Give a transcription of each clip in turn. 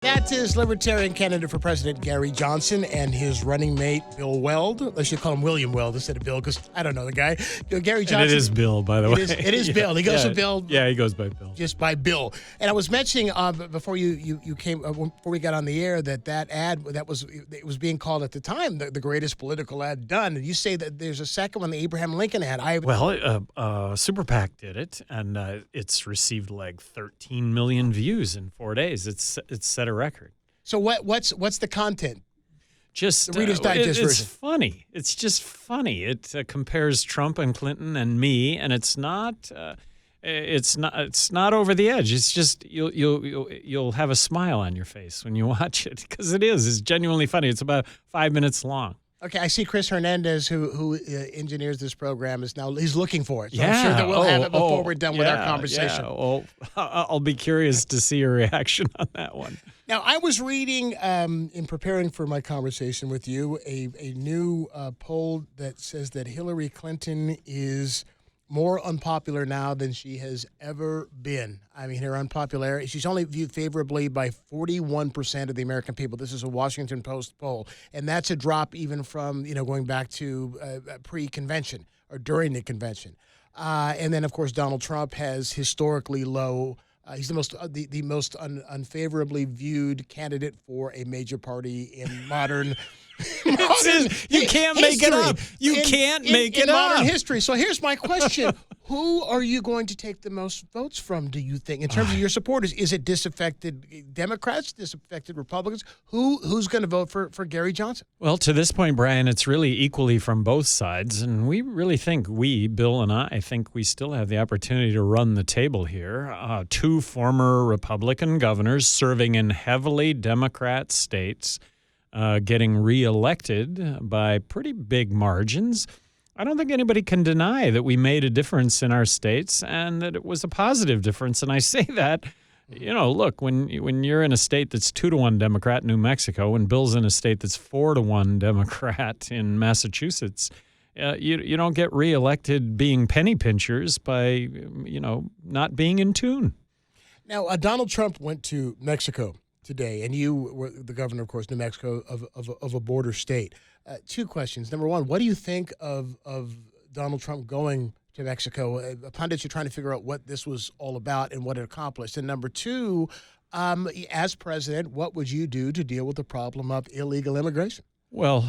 That is Libertarian candidate for President Gary Johnson and his running mate, Bill Weld. I should call him William Weld instead of Bill because I don't know the guy. Gary Johnson. And it is Bill, by the way. It is Bill. He goes to Bill. Yeah, he goes by Bill. Just by Bill. And I was mentioning before you came, before we got on the air, that ad, it was being called at the time the greatest political ad done. And you say that there's a second one, the Abraham Lincoln ad. Super PAC did it, and it's received like 13 million views in 4 days. It's set a record. So what's the content? Just the Reader's Digest version. It's funny. It's just funny. It compares Trump and Clinton and me, and it's not over the edge. It's just you'll have a smile on your face when you watch it because it's genuinely funny. It's about 5 minutes long. Okay, I see Chris Hernandez, who engineers this program, he's looking for it. So yeah. I'm sure that we'll have it before we're done with our conversation. Yeah. Well, I'll be curious to see your reaction on that one. Now, I was reading, in preparing for my conversation with you, a new poll that says that Hillary Clinton is more unpopular now than she has ever been. I mean, her unpopularity, she's only viewed favorably by 41% of the American people. This is a Washington Post poll. And that's a drop even from, going back to pre-convention or during the convention. And then, of course, Donald Trump has historically low. He's the most unfavorably viewed candidate for a major party in modern you can't make it up. You can't make it up. In modern history. So here's my question. Who are you going to take the most votes from, do you think, in terms of your supporters? Is it disaffected Democrats, disaffected Republicans? Who's going to vote for Gary Johnson? Well, to this point, Brian, it's really equally from both sides. And we really think Bill and I think we still have the opportunity to run the table here. Two former Republican governors serving in heavily Democrat states, getting reelected by pretty big margins. I don't think anybody can deny that we made a difference in our states and that it was a positive difference. And I say that, look, when you're in a state that's 2-1 Democrat, New Mexico, and Bill's in a state that's 4-1 Democrat in Massachusetts, you don't get reelected being penny pinchers by, not being in tune. Now, Donald Trump went to Mexico today, and you were the governor, of course, New Mexico, of a border state. Two questions. Number one, what do you think of Donald Trump going to Mexico? Pundits are trying to figure out what this was all about and what it accomplished. And number two, as president, what would you do to deal with the problem of illegal immigration? Well,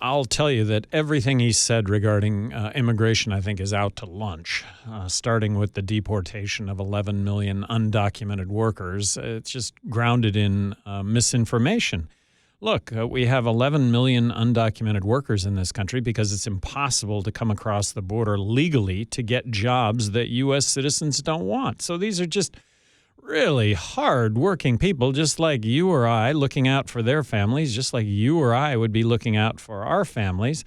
I'll tell you that everything he said regarding immigration, I think, is out to lunch, starting with the deportation of 11 million undocumented workers. It's just grounded in misinformation. Look, we have 11 million undocumented workers in this country because it's impossible to come across the border legally to get jobs that U.S. citizens don't want. So these are just really hard-working people, just like you or I, looking out for their families, just like you or I would be looking out for our families.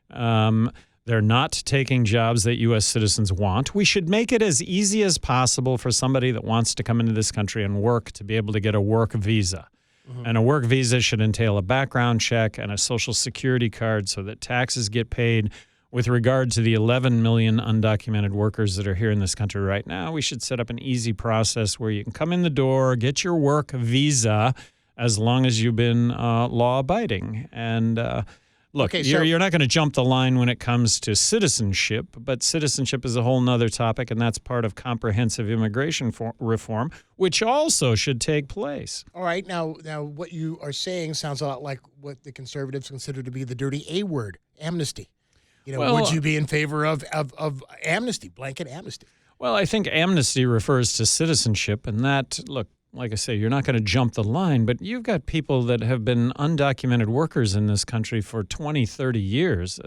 They're not taking jobs that U.S. citizens want. We should make it as easy as possible for somebody that wants to come into this country and work to be able to get a work visa. Mm-hmm. And a work visa should entail a background check and a Social Security card so that taxes get paid. With regard to the 11 million undocumented workers that are here in this country right now, we should set up an easy process where you can come in the door, get your work visa, as long as you've been law-abiding. And look, you're not going to jump the line when it comes to citizenship, but citizenship is a whole nother topic, and that's part of comprehensive immigration reform, which also should take place. All right. Now, what you are saying sounds a lot like what the conservatives consider to be the dirty A word, amnesty. Would you be in favor of amnesty, blanket amnesty? Well, I think amnesty refers to citizenship, and that, look, like I say, you're not going to jump the line, but you've got people that have been undocumented workers in this country for 20, 30 years.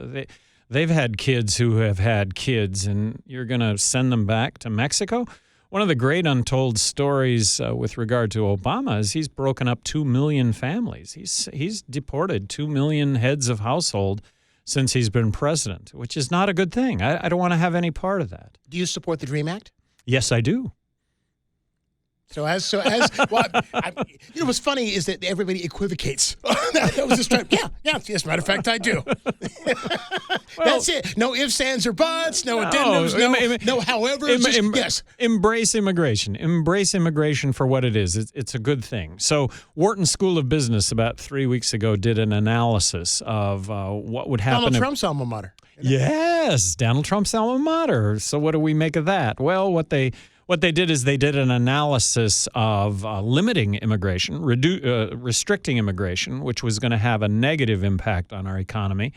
They've had kids who have had kids, and you're going to send them back to Mexico? One of the great untold stories with regard to Obama is he's broken up 2 million families. He's deported 2 million heads of household since he's been president, which is not a good thing. I don't want to have any part of that. Do you support the DREAM Act? Yes, I do. Well, what's funny is that everybody equivocates. That was just yes. Matter of fact, I do. That's it. No ifs, ands, or buts. No addendums. No however. Yes. Embrace immigration. Embrace immigration for what it is. It's a good thing. So Wharton School of Business about 3 weeks ago did an analysis of what would happen. Donald Trump's alma mater. Yes, Donald Trump's alma mater. So what do we make of that? Well, what they did is they did an analysis of limiting immigration, restricting immigration, which was going to have a negative impact on our economy.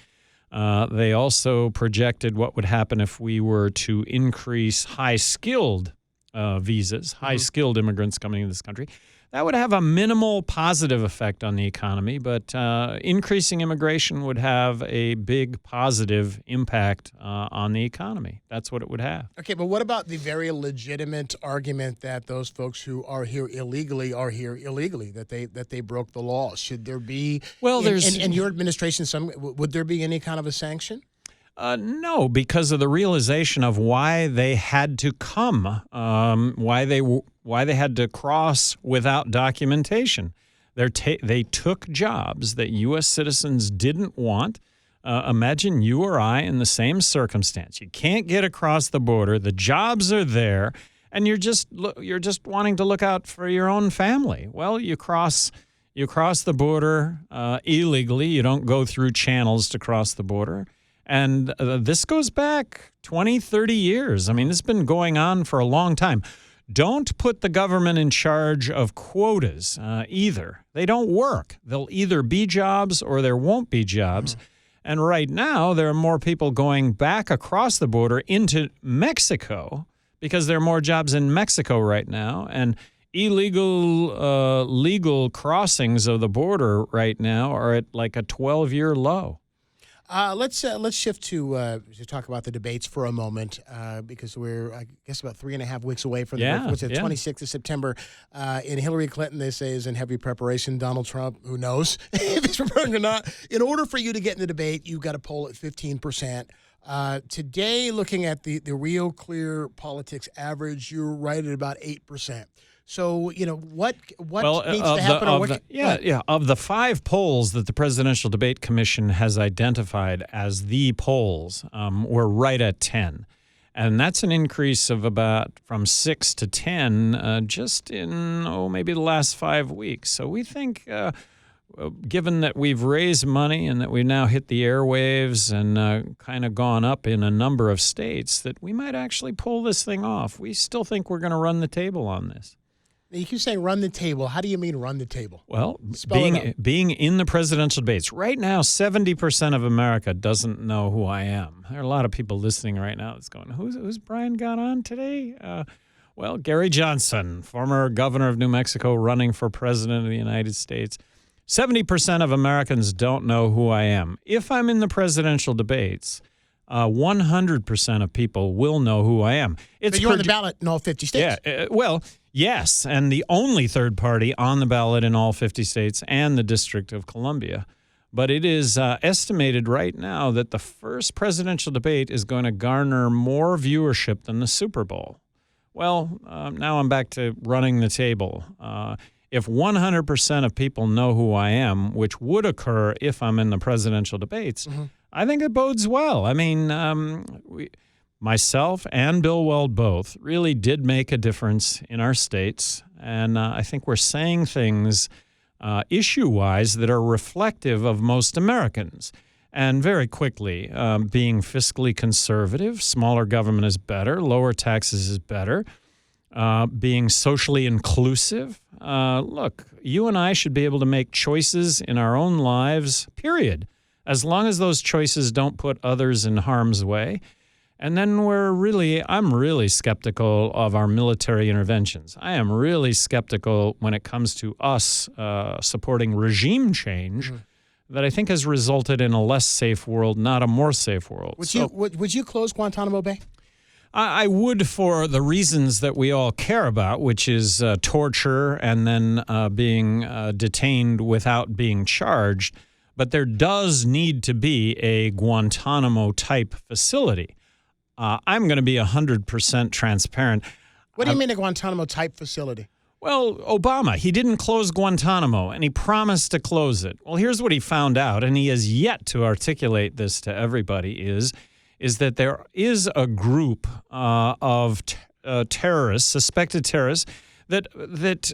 They also projected what would happen if we were to increase high-skilled visas, high-skilled immigrants coming into this country. That would have a minimal positive effect on the economy, but increasing immigration would have a big positive impact on the economy. That's what it would have. Okay, but what about the very legitimate argument that those folks who are here illegally, that they broke the law? Should there be, in your administration, would there be any kind of a sanction? No, because of the realization of why they had to come, why they had to cross without documentation. They took jobs that U.S. citizens didn't want. Imagine you or I in the same circumstance. You can't get across the border. The jobs are there, and you're just wanting to look out for your own family. Well, you cross the border illegally. You don't go through channels to cross the border. And this goes back 20, 30 years. I mean, this has been going on for a long time. Don't put the government in charge of quotas either. They don't work. There'll either be jobs or there won't be jobs. And right now, there are more people going back across the border into Mexico because there are more jobs in Mexico right now. And legal crossings of the border right now are at like a 12-year low. Let's shift to talk about the debates for a moment because we're, I guess, about 3.5 weeks away from the 26th of September. And Hillary Clinton, they say, is in heavy preparation. Donald Trump, who knows if he's preparing or not. In order for you to get in the debate, you've got to poll at 15%. Today, looking at the Real Clear Politics average, you're right at about 8%. So, what needs to happen? Of the 5 polls that the Presidential Debate Commission has identified as the polls, we're right at 10. And that's an increase of about from 6 to 10 just in, maybe the last 5 weeks. So we think, given that we've raised money and that we've now hit the airwaves and kind of gone up in a number of states, that we might actually pull this thing off. We still think we're going to run the table on this. You keep saying run the table. How do you mean run the table? Well, being in the presidential debates. Right now, 70% of America doesn't know who I am. There are a lot of people listening right now that's going, who's Brian got on today? Well, Gary Johnson, former governor of New Mexico, running for president of the United States. 70% of Americans don't know who I am. If I'm in the presidential debates, 100% of people will know who I am. But you're on the ballot in all 50 states. Yeah, yes, and the only third party on the ballot in all 50 states and the District of Columbia. But it is estimated right now that the first presidential debate is going to garner more viewership than the Super Bowl. Well, now I'm back to running the table. If 100% of people know who I am, which would occur if I'm in the presidential debates, I think it bodes well. I mean, myself and Bill Weld both really did make a difference in our states, and I think we're saying things issue-wise that are reflective of most Americans. And very quickly, being fiscally conservative, smaller government is better, lower taxes is better, being socially inclusive. Look, you and I should be able to make choices in our own lives, period, as long as those choices don't put others in harm's way. And then I'm really skeptical of our military interventions. I am really skeptical when it comes to us supporting regime change that I think has resulted in a less safe world, not a more safe world. Would you close Guantanamo Bay? I would, for the reasons that we all care about, which is torture and then being detained without being charged. But there does need to be a Guantanamo-type facility. I'm going to be 100% transparent. What do you mean a Guantanamo-type facility? Well, Obama, he didn't close Guantanamo, and he promised to close it. Well, here's what he found out, and he has yet to articulate this to everybody, is that there is a group of terrorists, suspected terrorists, that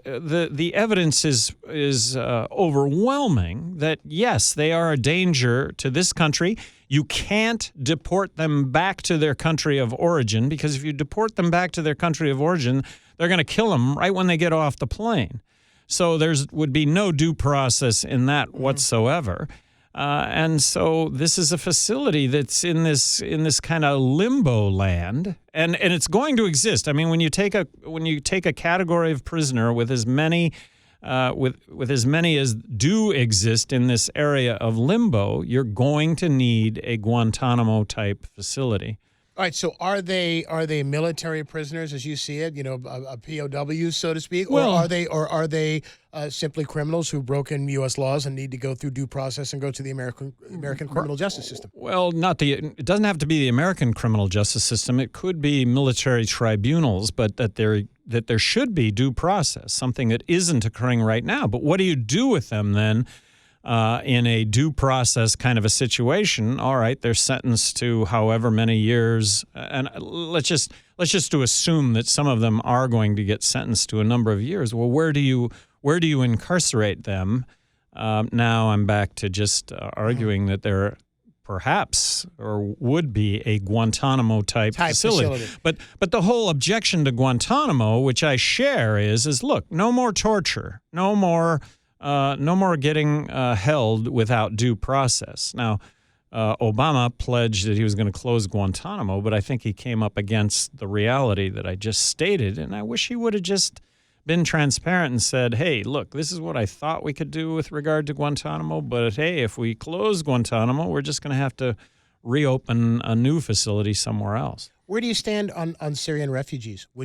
the evidence is overwhelming that, yes, they are a danger to this country. You can't deport them back to their country of origin, because if you deport them back to their country of origin, they're going to kill them right when they get off the plane. So would be no due process in that whatsoever. And so this is a facility that's in this kind of limbo land, and it's going to exist. I mean, when you take a category of prisoner with as many with as many as do exist in this area of limbo, you're going to need a Guantanamo type facility. All right, so are they military prisoners as you see it, a POWs, so to speak, or are they simply criminals who've broken U.S. laws and need to go through due process and go to the American criminal justice system? Well, it doesn't have to be the American criminal justice system. It could be military tribunals, but that there should be due process, something that isn't occurring right now. But what do you do with them then? In a due process kind of a situation, all right, they're sentenced to however many years, and let's just assume that some of them are going to get sentenced to a number of years. Well, where do you incarcerate them? Now I'm back to just arguing that there perhaps or would be a Guantanamo type facility. But the whole objection to Guantanamo, which I share, is look, no more torture, no more getting held without due process. Now, Obama pledged that he was going to close Guantanamo, but I think he came up against the reality that I just stated, and I wish he would have just been transparent and said, hey, look, this is what I thought we could do with regard to Guantanamo, but hey, if we close Guantanamo, we're just going to have to reopen a new facility somewhere else. Where do you stand on Syrian refugees? I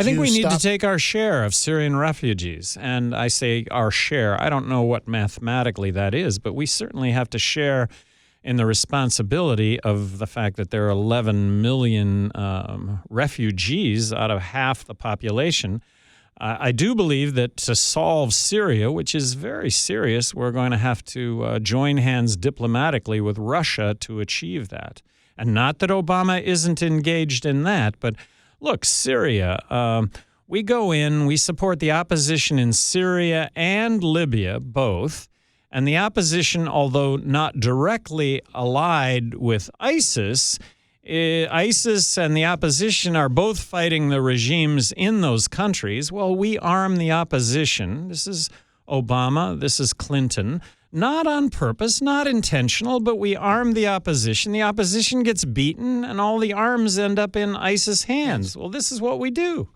think we need to take our share of Syrian refugees. And I say our share. I don't know what mathematically that is, but we certainly have to share in the responsibility of the fact that there are 11 million refugees out of half the population. I do believe that to solve Syria, which is very serious, we're going to have to join hands diplomatically with Russia to achieve that. And not that Obama isn't engaged in that, but look, Syria, we go in, we support the opposition in Syria and Libya, both. And the opposition, although not directly allied with ISIS, ISIS and the opposition are both fighting the regimes in those countries. Well, we arm the opposition. This is Obama, this is Clinton. Not on purpose, not intentional, but we arm the opposition. The opposition gets beaten, and all the arms end up in ISIS hands. Well, this is what we do.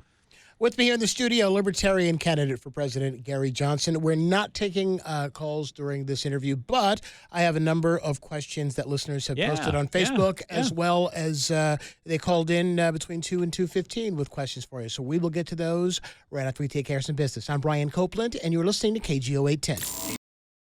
With me here in the studio, Libertarian candidate for president, Gary Johnson. We're not taking calls during this interview, but I have a number of questions that listeners have posted on Facebook, as well as they called in between 2 and 2:15 with questions for you. So we will get to those right after we take care of some business. I'm Brian Copeland, and you're listening to KGO 810.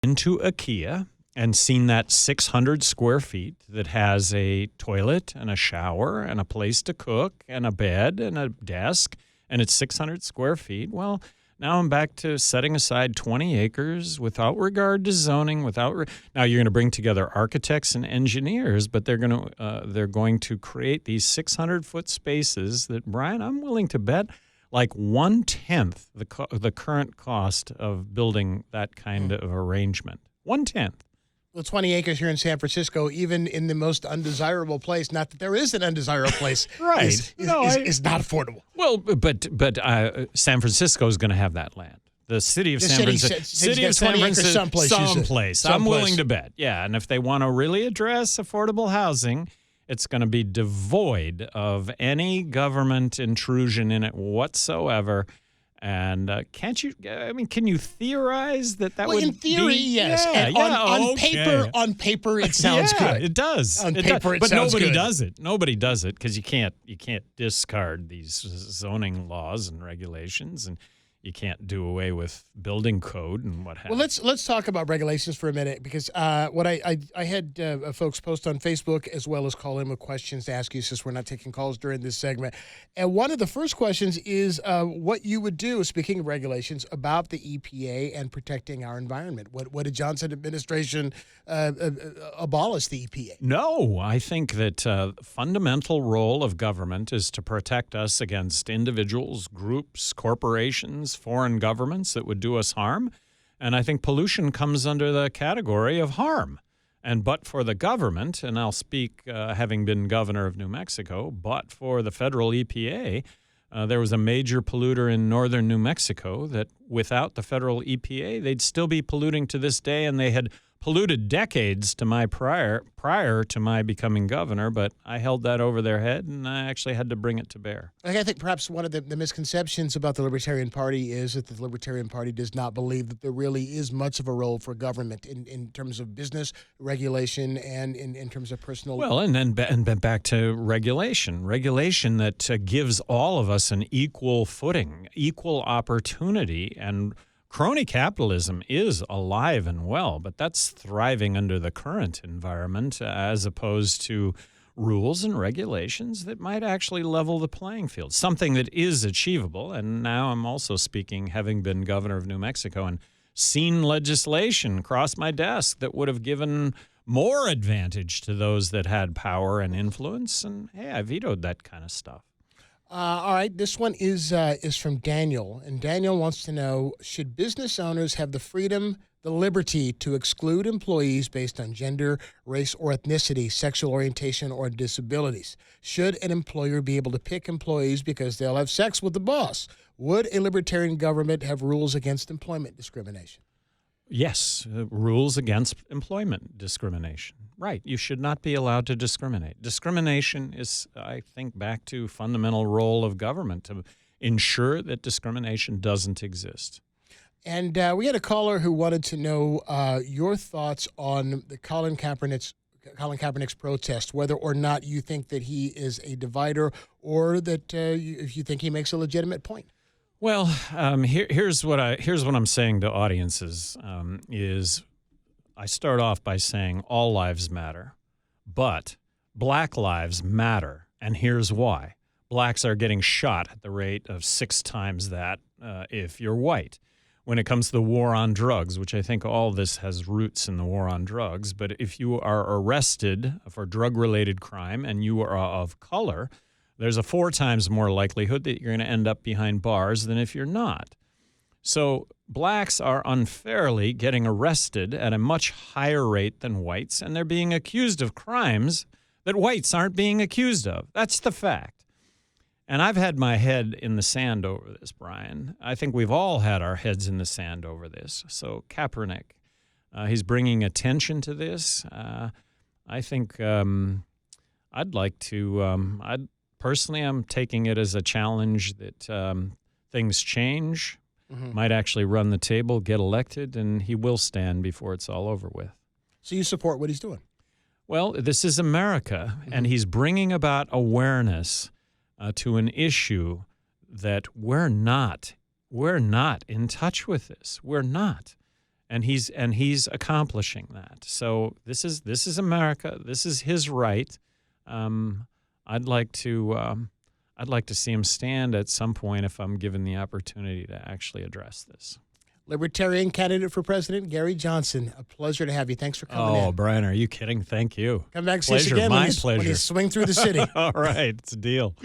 Into IKEA and seen that 600 square feet that has a toilet and a shower and a place to cook and a bed and a desk, and it's 600 square feet. Well, now I'm back to setting aside 20 acres without regard to zoning. Now you're going to bring together architects and engineers, but they're going to create these 600-foot spaces that, Brian, I'm willing to bet like 1/10 the current cost of building that kind of arrangement. 1/10. Well, 20 acres here in San Francisco, even in the most undesirable place, not that there is an undesirable place, right? is not affordable. Well, but San Francisco is going to have that land. The city of San Francisco, someplace. I'm willing to bet. Yeah, and if they want to really address affordable housing, it's going to be devoid of any government intrusion in it whatsoever. And can you theorize that would be? Well, in theory, yes. And on paper, it sounds good. It does. On paper, it but sounds good. But nobody does it. Nobody does it because you can't discard these zoning laws and regulations, and you can't do away with building code and what have Well, you. let's talk about regulations for a minute, because what I had folks post on Facebook as well as call in with questions to ask you, since we're not taking calls during this segment. And one of the first questions is what you would do, speaking of regulations, about the EPA and protecting our environment. What did Johnson administration abolish the EPA? No, I think that fundamental role of government is to protect us against individuals, groups, corporations, foreign governments that would do us harm. And I think pollution comes under the category of harm. And but for the government, and I'll speak having been governor of New Mexico, but for the federal EPA, there was a major polluter in northern New Mexico that without the federal EPA, they'd still be polluting to this day, and they had polluted decades to my prior to my becoming governor, but I held that over their head, and I actually had to bring it to bear. I think perhaps one of the misconceptions about the Libertarian Party is that the Libertarian Party does not believe that there really is much of a role for government in terms of business regulation and in terms of personal. Well, and then back to regulation that gives all of us an equal footing, equal opportunity, and crony capitalism is alive and well, but that's thriving under the current environment as opposed to rules and regulations that might actually level the playing field, something that is achievable. And now I'm also speaking, having been governor of New Mexico, and seen legislation cross my desk that would have given more advantage to those that had power and influence. And hey, I vetoed that kind of stuff. All right, this one is from Daniel, and Daniel wants to know, should business owners have the freedom, the liberty to exclude employees based on gender, race or ethnicity, sexual orientation, or disabilities? Should an employer be able to pick employees because they'll have sex with the boss? Would a libertarian government have rules against employment discrimination? Yes, rules against employment discrimination. Right. You should not be allowed to discriminate. Discrimination is, I think, back to fundamental role of government to ensure that discrimination doesn't exist. And we had a caller who wanted to know your thoughts on the Colin Kaepernick's protest, whether or not you think that he is a divider or that if you think he makes a legitimate point. Well, here's what I'm saying to audiences is I start off by saying all lives matter, but black lives matter, and here's why. Blacks are getting shot at the rate of 6 times that if you're white. When it comes to the war on drugs, which I think all this has roots in the war on drugs, but if you are arrested for drug-related crime and you are of color, there's a 4 times more likelihood that you're going to end up behind bars than if you're not. So blacks are unfairly getting arrested at a much higher rate than whites, and they're being accused of crimes that whites aren't being accused of. That's the fact. And I've had my head in the sand over this, Brian. I think we've all had our heads in the sand over this. So Kaepernick, he's bringing attention to this. I think I'd like to personally, I'm taking it as a challenge that things change, might actually run the table, get elected, and he will stand before it's all over with. So you support what he's doing? Well, this is America, and he's bringing about awareness to an issue that we're not in touch with this. We're not. And he's accomplishing that. So this is America. This is his right. I'd like to see him stand at some point if I'm given the opportunity to actually address this. Libertarian candidate for president, Gary Johnson. A pleasure to have you. Thanks for coming in. Oh, Brian, are you kidding? Thank you. Come back and see us Pleasure. again My when pleasure. you swing through the city. All right, it's a deal.